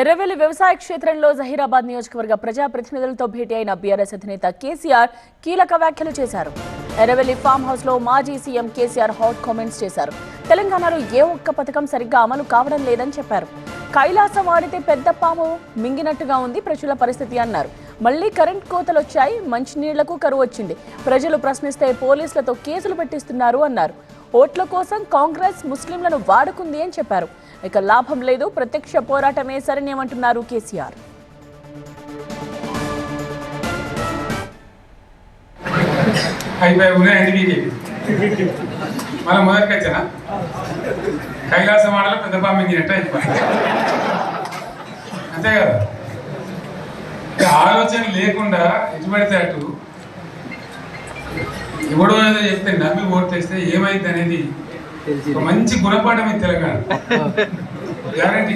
ఎర్రవెల్లి వ్యవసాయ క్షేత్రంలో జహీరాబాద్ నియోజకవర్గ ప్రజాప్రతినిధులతో భేటీ అయిన బీఆర్ఎస్ అధినేత కేసీఆర్ కీలక వ్యాఖ్యలు చేశారు. ఎర్రవెల్లి ఫామ్ హౌస్ లో మాజీ సీఎం కేసీఆర్ హాట్ కామెంట్స్ చేశారు. తెలంగాణలో ఏ ఒక్క పథకం సరిగ్గా అమలు కావడం లేదని చెప్పారు. కైలాసం వాడితే పెద్ద పాము మింగినట్టుగా ఉంది ప్రజల పరిస్థితి అన్నారు. మళ్లీ కరెంట్ కోతలు వచ్చాయి, మంచినీళ్లకు కరువు వచ్చింది. ప్రజలు ప్రశ్నిస్తే పోలీసులతో కేసులు పెట్టిస్తున్నారు అన్నారు. ఓట్ల కోసం కాంగ్రెస్ ముస్లింలను వాడుకుంది అని చెప్పారు. ఇక లాభం లేదు, ప్రత్యక్ష పోరాటమే శరణ్యమంటున్నారు కేసీఆర్. కైలాసం ఆడలో పెద్ద పామింగినట్టు అంతే కదా. ఆలోచన లేకుండా ఎటు పడితే అటు ఎవడో ఏదో చెప్తే నమ్మి ఓటు తెస్తే ఏమైంది అనేది ఒక మంచి గుణపాఠం ఇది తెలంగాణ. గ్యారంటీ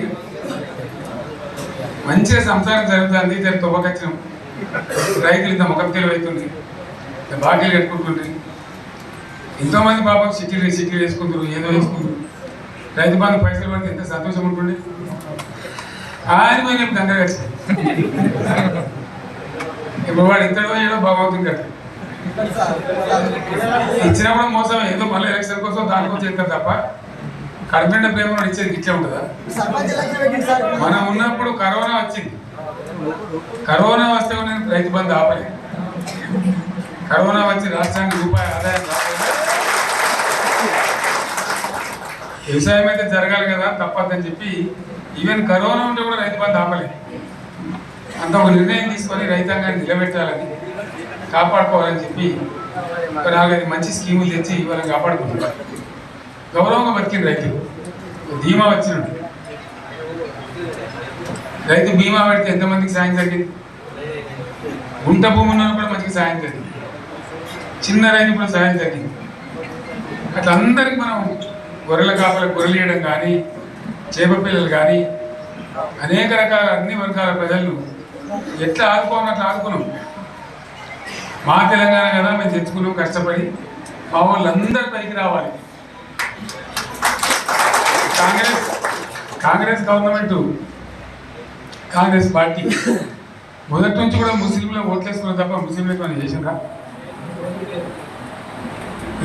మంచిగా సంసారం జరుగుతుంది. ఇద్దరు తొవ్వకచ్చినాం, రైతులు ఇంత ముఖం తెలివైతుంది, బాకీలు కట్టుకుంటుంది. ఎంతోమంది పాపం సిటీలు వేసుకుంటారు, ఏదో వేసుకుంటారు. రైతు బంధు పైసలు పడితే ఎంత సంతోషం ఉంటుండే. ఆయన పోయిన దగ్గర వచ్చింది. ఇప్పుడు వాడు ఇంతలో ఏడో బాగవుతుంది కదా. ఇచ్చినప్పుడు మోసం, ఏదో మళ్ళీ ఎలక్షన్ కోసం దానికోసం చేస్తారు తప్ప కడుపుండ ప్రేమ ఇచ్చేది ఇచ్చే ఉంటుందా? మనం ఉన్నప్పుడు కరోనా వచ్చింది. కరోనా వస్తే నేను రైతు బంధు ఆపలేదు. కరోనా వచ్చి రాష్ట్రానికి రూపాయి ఆదాయం రాలేదు. వ్యవసాయం అయితే జరగాలి కదా, తప్పదని చెప్పి ఈవెన్ కరోనా ఉంటే కూడా రైతు బంధు ఆపలేదు. అంత ఒక నిర్ణయం తీసుకొని రైతాంగాన్ని నిలబెట్టాలని, కాపాడుకోవాలని చెప్పి ఒక 4-5 మంచి స్కీములు తెచ్చి వాళ్ళని కాపాడుకుంటున్నారు. గౌరవంగా బతికిన రైతులు బీమా వచ్చినట్టు. రైతు బీమా పెడితే ఎంతమందికి సాయం జరిగింది? గుంట భూమి ఉన్న కూడా మంచిగా సాయం జరిగింది. చిన్న రైతు కూడా సాయం జరిగింది. అట్లా అందరికి మనం గొర్రెల కాపలకు గొర్రెలు వేయడం కానీ, చేప పిల్లలు కానీ, అనేక రకాల అన్ని వర్గాల ప్రజలను ఎట్లా ఆదుకోవాలని అట్లా ఆదుకున్నాం. మా తెలంగాణ కదా, మేము తెచ్చుకున్నాం కష్టపడి. మా వాళ్ళందరూ పైకి రావాలి. కాంగ్రెస్ గవర్నమెంట్, కాంగ్రెస్ పార్టీ మొదటి నుంచి కూడా ముస్లింలు ఓట్లేసుకున్నాం తప్ప ముస్లింలకు మనం చేసిందా?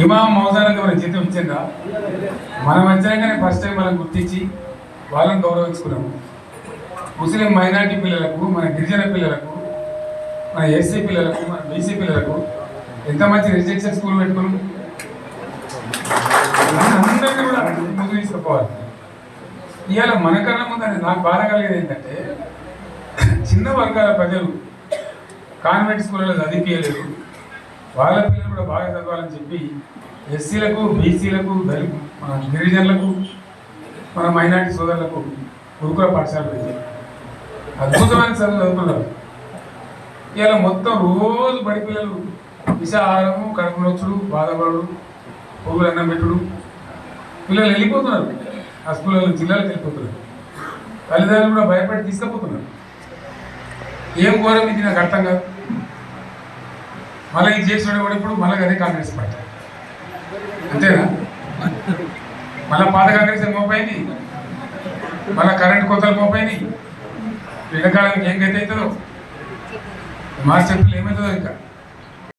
ఇమాం మౌజానికి మనం జీతం ఇచ్చిందా? మనం వచ్చాకనే ఫస్ట్ టైం మనం గుర్తించి వాళ్ళని గౌరవించుకున్నాము. ముస్లిం మైనార్టీ పిల్లలకు, మన గిరిజన పిల్లలకు, మన ఎస్సీ పిల్లలకు, మన బీసీ పిల్లలకు ఎంత మంచి రెసిడెన్షియల్ స్కూల్ పెట్టుకున్నాం. అందరినీ కూడా ముందు తీసుకుపోవాలి. ఇవాళ మనకన్నా ముందని నాకు బాధ కలిగేది ఏంటంటే, చిన్న వర్గాల ప్రజలు కాన్వెంట్ స్కూళ్ళలో చదివించలేదు. వాళ్ళ పిల్లలు కూడా బాగా చదవాలని చెప్పి ఎస్సీలకు, బీసీలకు, మన గిరిజనులకు, మన మైనార్టీ సోదరులకు గురుకుల పాఠశాల పెట్టారు. అద్భుతమైన చదువు చదువుతున్నారు. ఇవాళ మొత్తం రోజు బడి పిల్లలు విషాహారము, కడుపు నొచ్చుడు, బాధపడు, పువ్వులు అన్నం పెట్టుడు. పిల్లలు వెళ్ళిపోతున్నారు. ఆ స్కూళ్ళలో జిల్లాలకు వెళ్ళిపోతున్నారు. తల్లిదండ్రులు కూడా భయపడి తీసుకుపోతున్నారు. ఏం ఘోరం ఇది నాకు అర్థం కాదు. మళ్ళీ ఇది చేసిన కూడా ఇప్పుడు మళ్ళీ అదే కాంగ్రెస్ పార్టీ అంతేనా? మళ్ళీ పాత కాంగ్రెస్ మోపైంది, మళ్ళీ కరెంట్ కోతలు మోపైంది. ఎండాకాలం ఏం గతి అవుతుందో, మార్చి ఏప్రిల్ ఏమవుతుందో ఇంకా